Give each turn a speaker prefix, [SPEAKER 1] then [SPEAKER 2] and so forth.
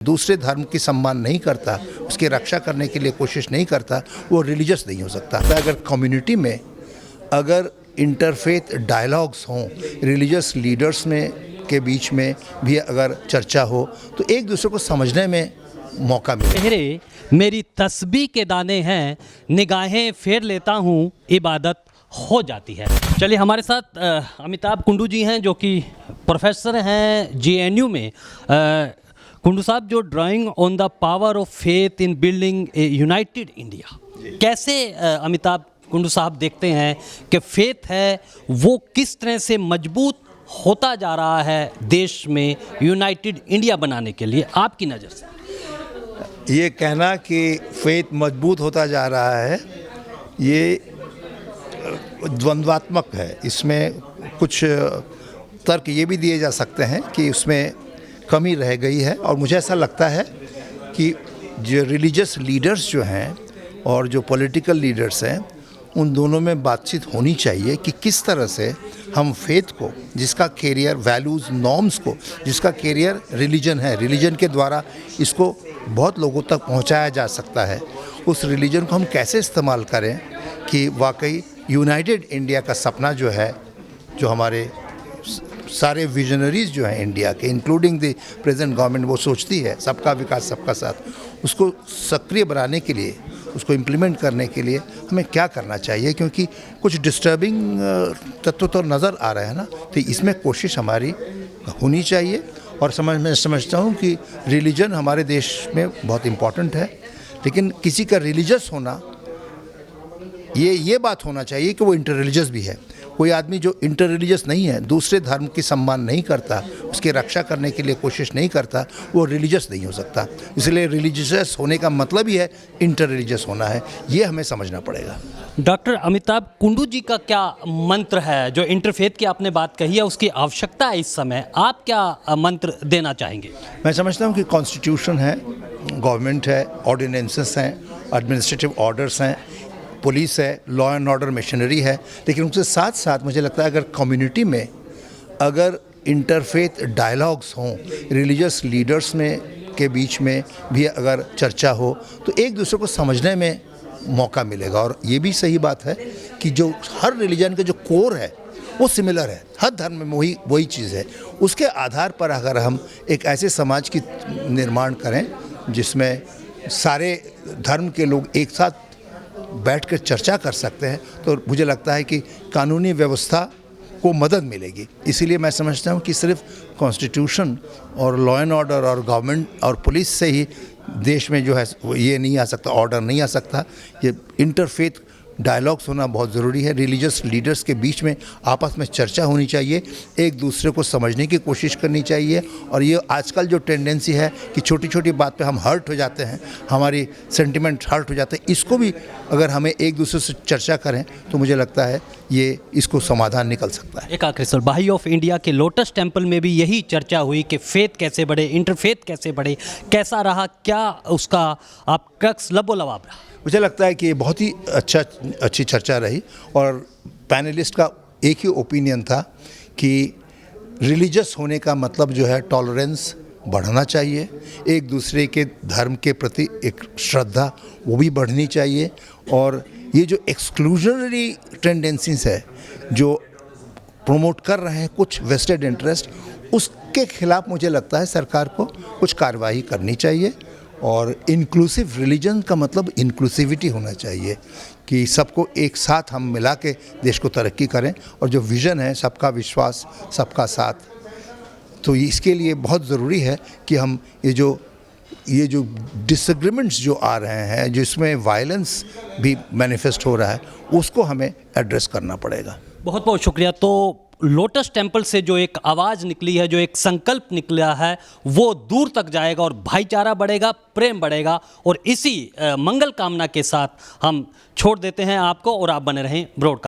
[SPEAKER 1] दूसरे धर्म की सम्मान नहीं करता, उसकी रक्षा करने के लिए कोशिश नहीं करता, वो रिलीजियस नहीं हो सकता। अगर कम्युनिटी में अगर इंटरफेथ डायलॉग्स हों, रिलीजियस लीडर्स में के बीच में भी अगर चर्चा हो तो एक दूसरे को समझने में मौका मिले।
[SPEAKER 2] चेहरे मेरी तस्बीह के दाने हैं, निगाहें फेर लेता हूँ, इबादत हो जाती है। चलिए, हमारे साथ अमिताभ कुंडू जी हैं जो कि प्रोफेसर हैं JNU में। कुंडू साहब, जो drawing on the power of faith in building A United India, कैसे अमिताभ कुंडू साहब देखते हैं कि फेथ है वो किस तरह से मजबूत होता जा रहा है देश में यूनाइटेड इंडिया बनाने के लिए, आपकी नज़र से?
[SPEAKER 1] ये कहना कि फेथ मजबूत होता जा रहा है, ये द्वंद्वात्मक है। इसमें कुछ तर्क ये भी दिए जा सकते हैं कि उसमें कमी रह गई है, और मुझे ऐसा लगता है कि जो रिलीजियस लीडर्स जो हैं और जो पॉलिटिकल लीडर्स हैं, उन दोनों में बातचीत होनी चाहिए कि किस तरह से हम फेथ को, जिसका कैरियर वैल्यूज़ नॉर्म्स को, जिसका कैरियर रिलीजन है, रिलीजन के द्वारा इसको बहुत लोगों तक पहुंचाया जा सकता है, उस रिलीजन को हम कैसे इस्तेमाल करें कि वाकई यूनाइटेड इंडिया का सपना जो है, जो हमारे सारे विजनरीज जो हैं इंडिया के, इंक्लूडिंग द प्रेजेंट गवर्नमेंट, वो सोचती है सबका विकास सबका साथ, उसको सक्रिय बनाने के लिए, उसको इम्प्लीमेंट करने के लिए हमें क्या करना चाहिए। क्योंकि कुछ डिस्टर्बिंग तत्व तो नज़र आ रहे हैं ना, तो इसमें कोशिश हमारी होनी चाहिए। और मैं समझता हूँ कि रिलीजन हमारे देश में बहुत इम्पॉर्टेंट है, लेकिन किसी का रिलीजियस होना, ये बात होना चाहिए कि वो इंटर रिलीजियस भी है। कोई आदमी जो इंटर रिलीजियस नहीं है, दूसरे धर्म की सम्मान नहीं करता, उसकी रक्षा करने के लिए कोशिश नहीं करता, वो रिलीजियस नहीं हो सकता। इसलिए रिलीजियस होने का मतलब ही है इंटर रिलीजियस होना है, ये हमें समझना पड़ेगा।
[SPEAKER 2] डॉक्टर अमिताभ कुंडू जी का क्या मंत्र है? जो इंटरफेथ की आपने बात कही है, उसकी आवश्यकता है इस समय, आप क्या मंत्र देना चाहेंगे?
[SPEAKER 1] मैं समझता हूँ कि कॉन्स्टिट्यूशन है, गवर्नमेंट है, ऑर्डिनेंसेस हैं, एडमिनिस्ट्रेटिव ऑर्डर्स हैं, पुलिस है, लॉ एंड ऑर्डर मशीनरी है, लेकिन उसके साथ साथ मुझे लगता है अगर कम्युनिटी में अगर इंटरफेथ डायलॉग्स हों, रिलीजियस लीडर्स में के बीच में भी अगर चर्चा हो तो एक दूसरे को समझने में मौका मिलेगा। और ये भी सही बात है कि जो हर रिलीजन का जो कोर है वो सिमिलर है, हर धर्म में वही चीज़ है। उसके आधार पर अगर हम एक ऐसे समाज की निर्माण करें जिसमें सारे धर्म के लोग एक साथ बैठकर चर्चा कर सकते हैं, तो मुझे लगता है कि कानूनी व्यवस्था को मदद मिलेगी। इसीलिए मैं समझता हूँ कि सिर्फ कॉन्स्टिट्यूशन और लॉ एंड ऑर्डर और गवर्नमेंट और पुलिस से ही देश में जो है ये नहीं आ सकता, ऑर्डर नहीं आ सकता। ये इंटरफेथ डायलॉग्स होना बहुत ज़रूरी है। रिलीजियस लीडर्स के बीच में आपस में चर्चा होनी चाहिए, एक दूसरे को समझने की कोशिश करनी चाहिए। और ये आजकल जो टेंडेंसी है कि छोटी छोटी बात पे हम हर्ट हो जाते हैं, हमारी सेंटिमेंट हर्ट हो जाते हैं, इसको भी अगर हमें एक दूसरे से चर्चा करें तो मुझे लगता है ये इसको समाधान निकल सकता है।
[SPEAKER 2] एक आखिरी सवाल, भाई ऑफ इंडिया के लोटस टेम्पल में भी यही चर्चा हुई कि फेथ कैसे बढ़े, इंटरफेथ कैसे बढ़े, कैसा रहा, क्या उसका आप क्रक्स लबोलवाब रहा?
[SPEAKER 1] मुझे लगता है कि ये बहुत ही अच्छी चर्चा रही, और पैनलिस्ट का एक ही ओपिनियन था कि रिलीजियस होने का मतलब जो है टॉलरेंस बढ़ना चाहिए, एक दूसरे के धर्म के प्रति एक श्रद्धा वो भी बढ़नी चाहिए, और ये जो एक्सक्लूजनरी टेंडेंसीज है जो प्रमोट कर रहे हैं कुछ वेस्टेड इंटरेस्ट, उसके खिलाफ मुझे लगता है सरकार को कुछ कार्रवाई करनी चाहिए। और इंक्लूसिव रिलीजन का मतलब इंक्लूसिविटी होना चाहिए कि सबको एक साथ हम मिला के देश को तरक्की करें, और जो विज़न है सबका विश्वास सबका साथ, तो इसके लिए बहुत ज़रूरी है कि हम ये जो डिसएग्रीमेंट्स जो आ रहे हैं, जिसमें वायलेंस भी मैनिफेस्ट हो रहा है, उसको हमें एड्रेस करना पड़ेगा।
[SPEAKER 2] बहुत बहुत शुक्रिया। तो लोटस टेम्पल से जो एक आवाज़ निकली है, जो एक संकल्प निकला है, वो दूर तक जाएगा और भाईचारा बढ़ेगा, प्रेम बढ़ेगा। और इसी मंगल कामना के साथ हम छोड़ देते हैं आपको, और आप बने रहें ब्रॉडकास्ट।